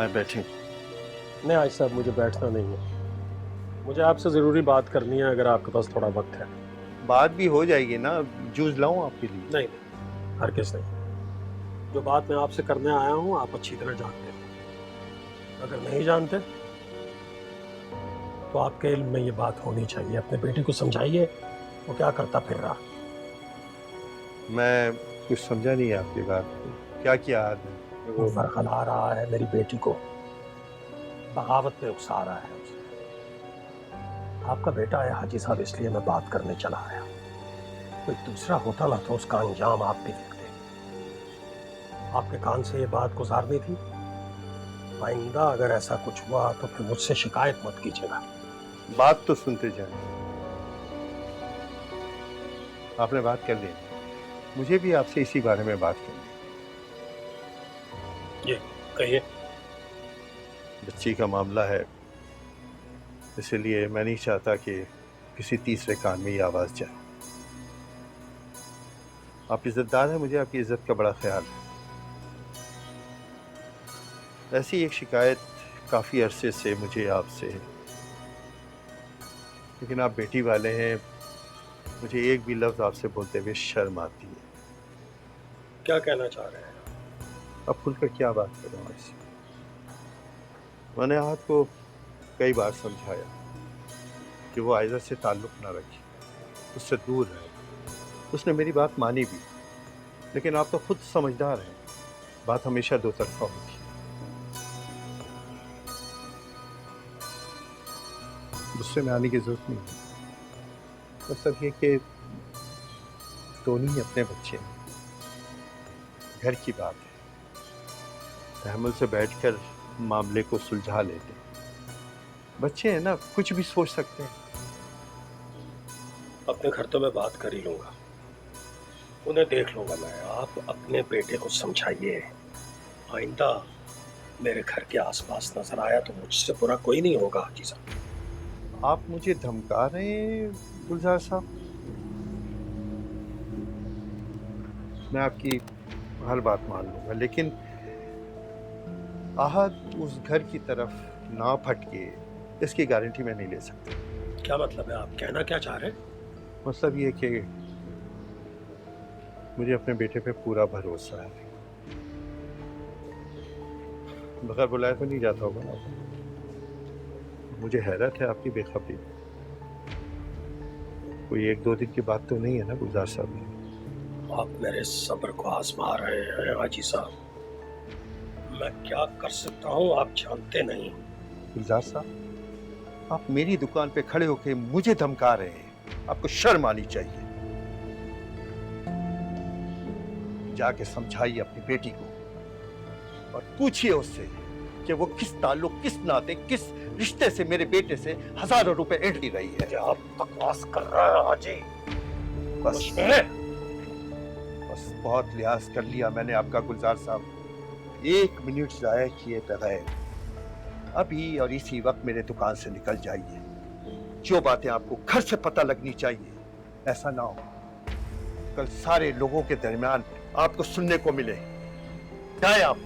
آئے بیٹھیں. نہیں آج صاحب مجھے بیٹھنا نہیں ہے، مجھے آپ سے ضروری بات کرنی ہے اگر آپ کے پاس تھوڑا وقت ہے. بات بھی ہو جائے گی نا، جوس لاؤں آپ کے لیے؟ نہیں نہیں ہرگز نہیں، جو بات میں آپ سے کرنے آیا ہوں آپ اچھی طرح جانتے ہیں، اگر نہیں جانتے تو آپ کے علم میں یہ بات ہونی چاہیے. اپنے بیٹے کو سمجھائیے وہ کیا کرتا پھر رہا. میں کچھ سمجھا نہیں آپ کی بات کو. کیا آج وہ ورغلا رہا ہے میری بیٹی کو، بغاوت پہ اکسا رہا ہے اسے. آپ کا بیٹا ہے حاجی صاحب، اس لیے میں بات کرنے چلا آیا. کوئی دوسرا ہوتا نا تو اس کا انجام آپ بھی دیکھتے. آپ کے کان سے یہ بات گزارنی تھی. آئندہ اگر ایسا کچھ ہوا تو پھر مجھ سے شکایت مت کیجیے گا. بات تو سنتے جائیں. آپ نے بات کر لی، مجھے بھی آپ سے اسی بارے میں بات کرنی. جی کہیے. بچی کا معاملہ ہے، اسی لیے میں نہیں چاہتا کہ کسی تیسرے کان میں یہ آواز جائے. آپ عزت دار ہیں، مجھے آپ کی عزت کا بڑا خیال ہے. ایسی ایک شکایت کافی عرصے سے مجھے آپ سے ہے، لیکن آپ بیٹی والے ہیں، مجھے ایک بھی لفظ آپ سے بولتے ہوئے شرم آتی ہے. کیا کہنا چاہ رہے ہیں؟ اب کھل کر کیا بات کروں آپ سے؟ میں نے آہت کو کئی بار سمجھایا کہ وہ عائزہ سے تعلق نہ رکھے، اس سے دور رہے. اس نے میری بات مانی بھی، لیکن آپ تو خود سمجھدار ہیں، بات ہمیشہ دو طرفہ ہوتی ہے. غصے میں آنے کی ضرورت نہیں ہے، بس اب یہ کہ دونوں ہی اپنے بچے ہیں، گھر کی بات ہے، تحمل سے بیٹھ کر معاملے کو سلجھا لیتے. بچے ہیں نا، کچھ بھی سوچ سکتے ہیں. اپنے گھر تو میں بات کر ہی لوں گا، انہیں دیکھ لوں گا میں. آپ اپنے بیٹے کو سمجھائیے، آئندہ میرے گھر کے آس پاس نظر آیا تو مجھ سے برا کوئی نہیں ہوگا حاجی صاحب. آپ مجھے دھمکا رہے ہیں گلزار صاحب؟ میں آپ کی ہر بات مان لوں گا، لیکن آہت اس گھر کی طرف نہ پھٹکے اس کی گارنٹی میں نہیں لے سکتا. کیا مطلب ہے؟ آپ کہنا کیا چاہ رہے ہیں؟ مطلب یہ کہ مجھے اپنے بیٹے پہ پورا بھروسہ ہے. بغیر بلائے تو نہیں جاتا ہوگا نا؟ مجھے حیرت ہے آپ کی بے خبری. کوئی ایک دو دن کی بات تو نہیں ہے نا گلزار صاحب؟ آپ میرے صبر کو آزما رہے ہیں حاجی صاحب. میں کیا کر سکتا ہوں آپ جانتے نہیں. گلزار صاحب، آپ میری دکان پہ کھڑے ہو کے مجھے دھمکا رہے ہیں، آپ کو شرم آنی چاہیے. جا کے سمجھائیے اپنی بیٹی کو اور پوچھئے اس سے کہ وہ کس تعلق، کس ناطے، کس رشتے سے میرے بیٹے سے ہزاروں روپے اینٹھی رہی ہے. کیا آپ بکواس کر رہے ہیں حاجی؟ بس بہت لحاظ کر لیا میں نے آپ کا گلزار صاحب. ایک منٹ ضائع کیے بغیر ابھی اور اسی وقت میرے دکان سے نکل جائیے. جو باتیں آپ کو گھر سے پتہ لگنی چاہیے، ایسا نہ ہو کل سارے لوگوں کے درمیان آپ کو سننے کو ملے. جائیں آپ.